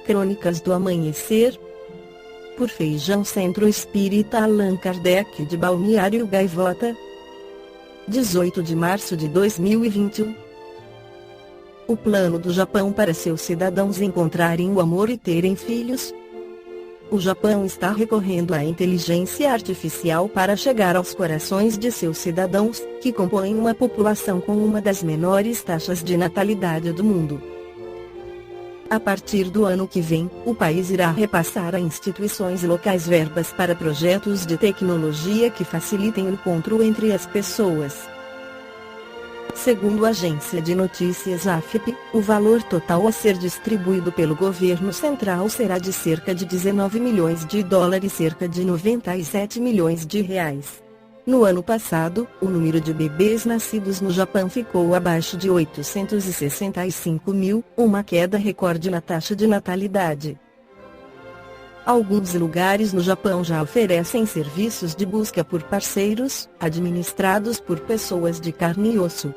Crônicas do Amanhecer, por Feijão Centro Espírita Allan Kardec de Balneário Gaivota, 18 de março de 2021. O plano do Japão para seus cidadãos encontrarem o amor e terem filhos. O Japão está recorrendo à inteligência artificial para chegar aos corações de seus cidadãos, que compõem uma população com uma das menores taxas de natalidade do mundo. A partir do ano que vem, o país irá repassar a instituições locais verbas para projetos de tecnologia que facilitem o encontro entre as pessoas. Segundo a agência de notícias AFP, o valor total a ser distribuído pelo governo central será de cerca de 19 milhões de dólares, cerca de 97 milhões de reais. No ano passado, o número de bebês nascidos no Japão ficou abaixo de 865 mil, uma queda recorde na taxa de natalidade. Alguns lugares no Japão já oferecem serviços de busca por parceiros, administrados por pessoas de carne e osso.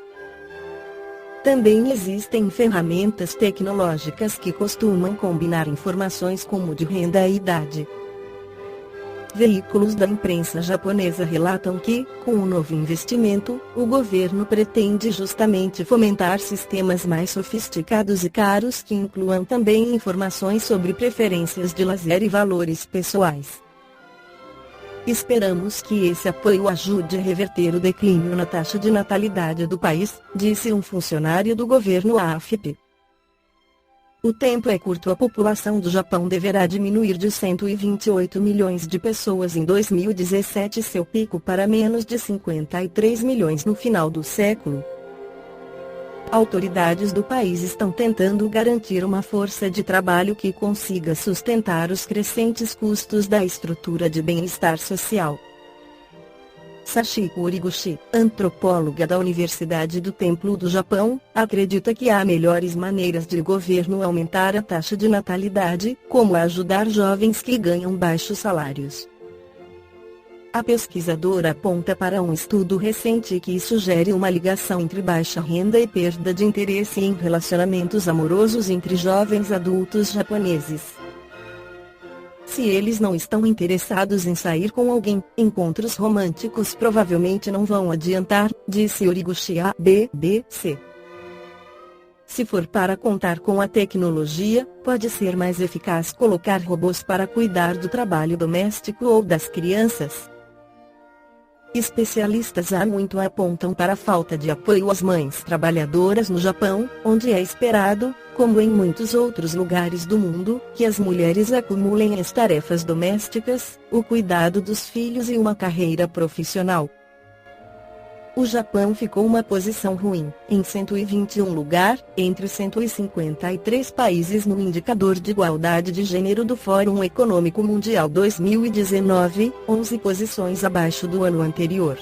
Também existem ferramentas tecnológicas que costumam combinar informações como de renda e idade. Veículos da imprensa japonesa relatam que, com o novo investimento, o governo pretende justamente fomentar sistemas mais sofisticados e caros que incluam também informações sobre preferências de lazer e valores pessoais. Esperamos que esse apoio ajude a reverter o declínio na taxa de natalidade do país, disse um funcionário do governo à AFP. O tempo é curto. A população do Japão deverá diminuir de 128 milhões de pessoas em 2017 seu pico para menos de 53 milhões no final do século. Autoridades do país estão tentando garantir uma força de trabalho que consiga sustentar os crescentes custos da estrutura de bem-estar social. Sachiko Origuchi, antropóloga da Universidade do Templo do Japão, acredita que há melhores maneiras de governo aumentar a taxa de natalidade, como ajudar jovens que ganham baixos salários. A pesquisadora aponta para um estudo recente que sugere uma ligação entre baixa renda e perda de interesse em relacionamentos amorosos entre jovens adultos japoneses. Se eles não estão interessados em sair com alguém, encontros românticos provavelmente não vão adiantar, disse Origuchi à BBC. Se for para contar com a tecnologia, pode ser mais eficaz colocar robôs para cuidar do trabalho doméstico ou das crianças. Especialistas há muito apontam para a falta de apoio às mães trabalhadoras no Japão, onde é esperado, como em muitos outros lugares do mundo, que as mulheres acumulem as tarefas domésticas, o cuidado dos filhos e uma carreira profissional. O Japão ficou uma posição ruim, em 121 lugar, entre 153 países no indicador de igualdade de gênero do Fórum Econômico Mundial 2019, 11 posições abaixo do ano anterior.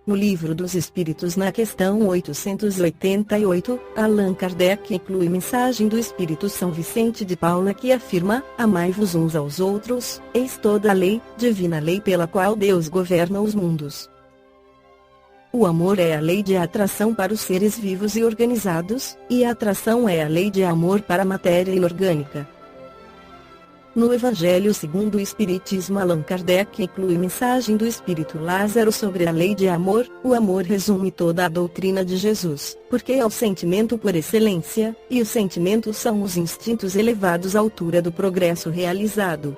No Livro dos Espíritos, na questão 888, Allan Kardec inclui mensagem do Espírito São Vicente de Paula que afirma: amai-vos uns aos outros, eis toda a lei, divina lei pela qual Deus governa os mundos. O amor é a lei de atração para os seres vivos e organizados, e a atração é a lei de amor para a matéria inorgânica. No Evangelho segundo o Espiritismo, Allan Kardec inclui mensagem do Espírito Lázaro sobre a lei de amor. O amor resume toda a doutrina de Jesus, porque é o sentimento por excelência, e os sentimentos são os instintos elevados à altura do progresso realizado.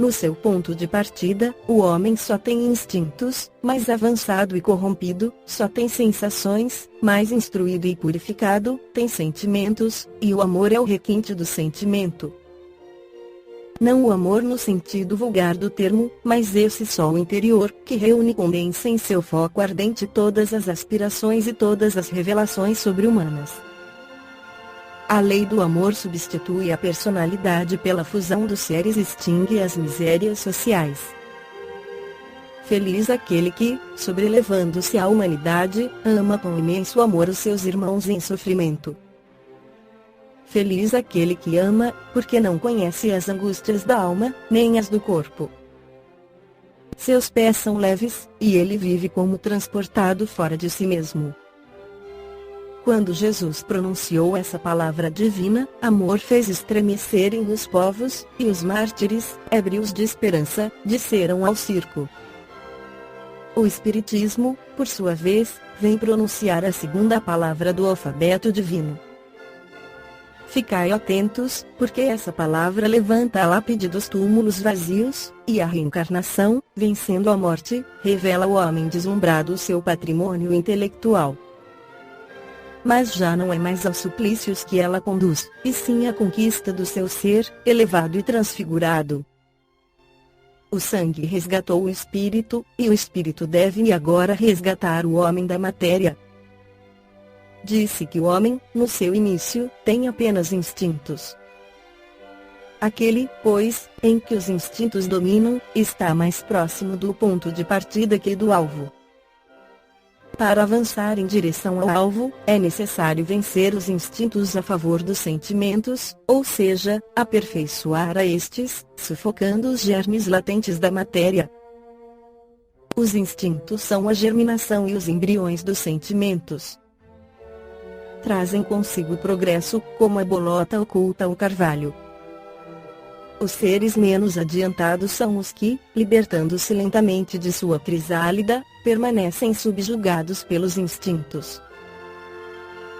No seu ponto de partida, o homem só tem instintos, mais avançado e corrompido, só tem sensações, mais instruído e purificado, tem sentimentos, e o amor é o requinte do sentimento. Não o amor no sentido vulgar do termo, mas esse sol interior, que reúne e condensa em seu foco ardente todas as aspirações e todas as revelações sobre-humanas. A lei do amor substitui a personalidade pela fusão dos seres e extingue as misérias sociais. Feliz aquele que, sobrelevando-se à humanidade, ama com imenso amor os seus irmãos em sofrimento. Feliz aquele que ama, porque não conhece as angústias da alma, nem as do corpo. Seus pés são leves, e ele vive como transportado fora de si mesmo. quando Jesus pronunciou essa palavra divina, amor fez estremecerem os povos, e os mártires, ébrios de esperança, disseram ao circo. O Espiritismo, por sua vez, vem pronunciar a segunda palavra do alfabeto divino. Ficai atentos, porque essa palavra levanta a lápide dos túmulos vazios, e a reencarnação, vencendo a morte, revela ao homem deslumbrado o seu patrimônio intelectual. Mas já não é mais aos suplícios que ela conduz, e sim à conquista do seu ser, elevado e transfigurado. O sangue resgatou o espírito, e o espírito deve agora resgatar o homem da matéria. Disse que o homem, no seu início, tem apenas instintos. Aquele, pois, em que os instintos dominam, está mais próximo do ponto de partida que do alvo. Para avançar em direção ao alvo, é necessário vencer os instintos a favor dos sentimentos, ou seja, aperfeiçoar a estes, sufocando os germes latentes da matéria. Os instintos são a germinação e os embriões dos sentimentos. Trazem consigo o progresso, como a bolota oculta o carvalho. Os seres menos adiantados são os que, libertando-se lentamente de sua crisálida, permanecem subjugados pelos instintos.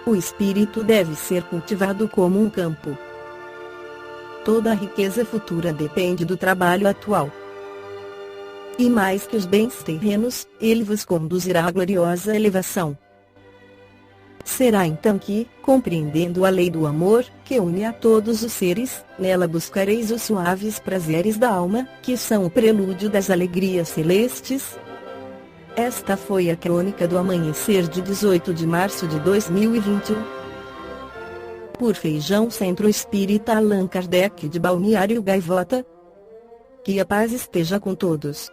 O espírito deve ser cultivado como um campo. Toda a riqueza futura depende do trabalho atual. E mais que os bens terrenos, ele vos conduzirá à gloriosa elevação. Será então que, compreendendo a lei do amor, que une a todos os seres, nela buscareis os suaves prazeres da alma, que são o prelúdio das alegrias celestes. Esta foi a crônica do amanhecer de 18 de março de 2021. Por Feijão Centro Espírita Allan Kardec de Balneário Gaivota. Que a paz esteja com todos.